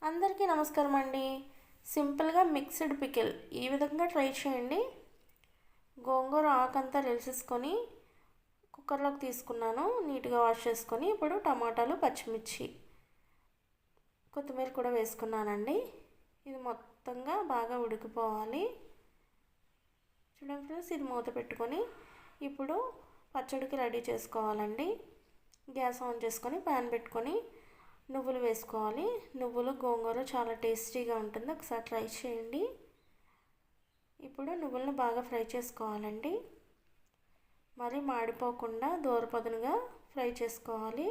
అందరికీ నమస్కారం అండి. సింపుల్గా మిక్స్డ్ పికిల్ ఈ విధంగా ట్రై చేయండి. గోంగూర ఆకంతా రెల్సేసుకొని కుక్కర్లోకి తీసుకున్నాను. నీట్గా వాష్ చేసుకొని ఇప్పుడు టమాటాలు, పచ్చిమిర్చి, కొత్తిమీర కూడా వేసుకున్నానండి. ఇది మొత్తంగా బాగా ఉడికిపోవాలి. చూడండి ఫ్రెండ్స్, ఇది మూత పెట్టుకొని ఇప్పుడు పచ్చడికి రెడీ చేసుకోవాలండి. గ్యాస్ ఆన్ చేసుకొని ప్యాన్ పెట్టుకొని నువ్వులు వేసుకోవాలి. నువ్వులు గోంగూర చాలా టేస్టీగా ఉంటుంది, ఒకసారి ట్రై చేయండి. ఇప్పుడు నువ్వులను బాగా ఫ్రై చేసుకోవాలండి. మరి మాడిపోకుండా దూరపదునుగా ఫ్రై చేసుకోవాలి.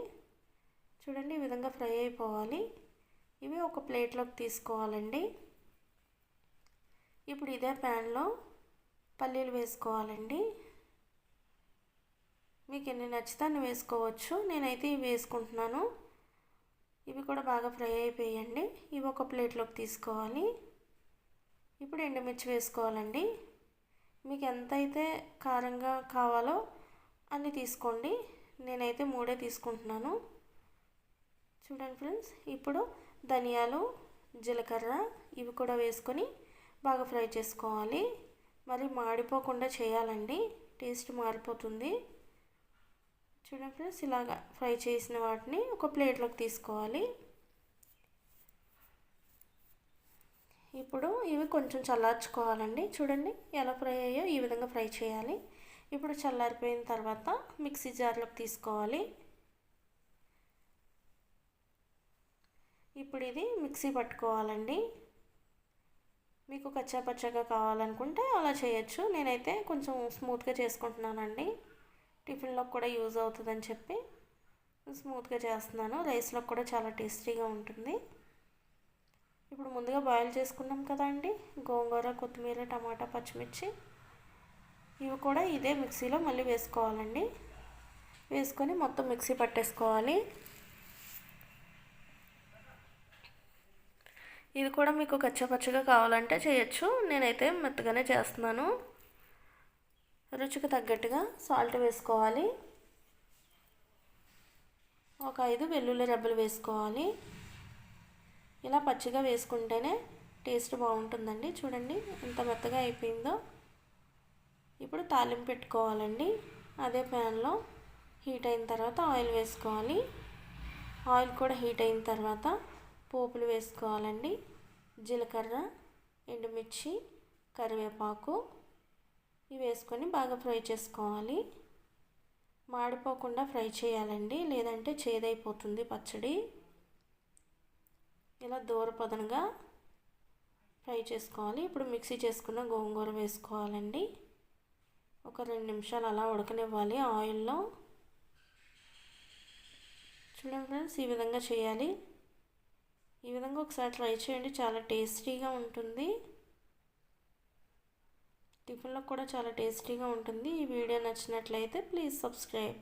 చూడండి, ఈ విధంగా ఫ్రై అయిపోవాలి. ఇవి ఒక ప్లేట్లోకి తీసుకోవాలండి. ఇప్పుడు ఇదే ప్యాన్లో పల్లీలు వేసుకోవాలండి. మీకు ఎన్ని నచ్చితే అన్ని వేసుకోవచ్చు. నేనైతే ఇవి వేసుకుంటున్నాను. ఇవి కూడా బాగా ఫ్రై అయిపోయండి. ఇవి ఒక ప్లేట్లోకి తీసుకోవాలి. ఇప్పుడు ఎండుమిర్చి వేసుకోవాలండి. మీకు ఎంతైతే కారంగా కావాలో అన్ని తీసుకోండి. నేనైతే 3 తీసుకుంటున్నాను. చూడండి ఫ్రెండ్స్, ఇప్పుడు ధనియాలు, జీలకర్ర ఇవి కూడా వేసుకొని బాగా ఫ్రై చేసుకోవాలి. మరి మాడిపోకుండా చేయాలండి, టేస్ట్ మారిపోతుంది. చూడండి ఫ్రెండ్స్, ఇలాగా ఫ్రై చేసిన వాటిని ఒక ప్లేట్లోకి తీసుకోవాలి. ఇప్పుడు ఇవి కొంచెం చల్లార్చుకోవాలండి. చూడండి ఎలా ఫ్రై అయ్యో, ఈ విధంగా ఫ్రై చేయాలి. ఇప్పుడు చల్లారిపోయిన తర్వాత మిక్సీ జార్లోకి తీసుకోవాలి. ఇప్పుడు ఇది మిక్సీ పట్టుకోవాలండి. మీకు కచ్చాపచ్చాగా కావాలనుకుంటే అలా చేయొచ్చు. నేనైతే కొంచెం స్మూత్గా చేసుకుంటున్నానండి. టిఫిన్లో కూడా యూజ్ అవుతుందని చెప్పి స్మూత్గా చేస్తున్నాను. రైస్లో కూడా చాలా టేస్టీగా ఉంటుంది. ఇప్పుడు ముందుగా బాయిల్ చేసుకున్నాం కదా అండి, గోంగూర, కొత్తిమీర, టమాటా, పచ్చిమిర్చి ఇవి కూడా ఇదే మిక్సీలో మళ్ళీ వేసుకోవాలండి. వేసుకొని మొత్తం మిక్సీ పట్టేసుకోవాలి. ఇది కూడా మీకు కచ్చాపచ్చగా కావాలంటే చేయొచ్చు. నేనైతే మెత్తగానే చేస్తున్నాను. రుచికి తగ్గట్టుగా సాల్ట్ వేసుకోవాలి. ఒక 5 వెల్లుల్లి రెబ్బలు వేసుకోవాలి. ఇలా పచ్చిగా వేసుకుంటేనే టేస్ట్ బాగుంటుందండి. చూడండి ఎంత మెత్తగా అయిపోయిందో. ఇప్పుడు తాలింపు పెట్టుకోవాలండి. అదే ప్యాన్లో హీట్ అయిన తర్వాత ఆయిల్ వేసుకోవాలి. ఆయిల్ కూడా హీట్ అయిన తర్వాత పోపులు వేసుకోవాలండి. జీలకర్ర, ఎండుమిర్చి, కరివేపాకు ఇవి వేసుకొని బాగా ఫ్రై చేసుకోవాలి. మాడిపోకుండా ఫ్రై చేయాలండి, లేదంటే చేదైపోతుంది పచ్చడి. ఇలా దూరపదనగా ఫ్రై చేసుకోవాలి. ఇప్పుడు మిక్సీ చేసుకున్న గోంగూర వేసుకోవాలండి. ఒక 2 నిమిషాలు అలా ఉడకనివ్వాలి ఆయిల్లో. చూడండి ఫ్రెండ్స్, ఈ విధంగా చేయాలి. ఈ విధంగా ఒకసారి ట్రై చేయండి, చాలా టేస్టీగా ఉంటుంది. టిఫిన్లో కూడా చాలా టేస్టీగా ఉంటుంది. ఈ వీడియో నచ్చినట్లయితే ప్లీజ్ సబ్స్క్రైబ్.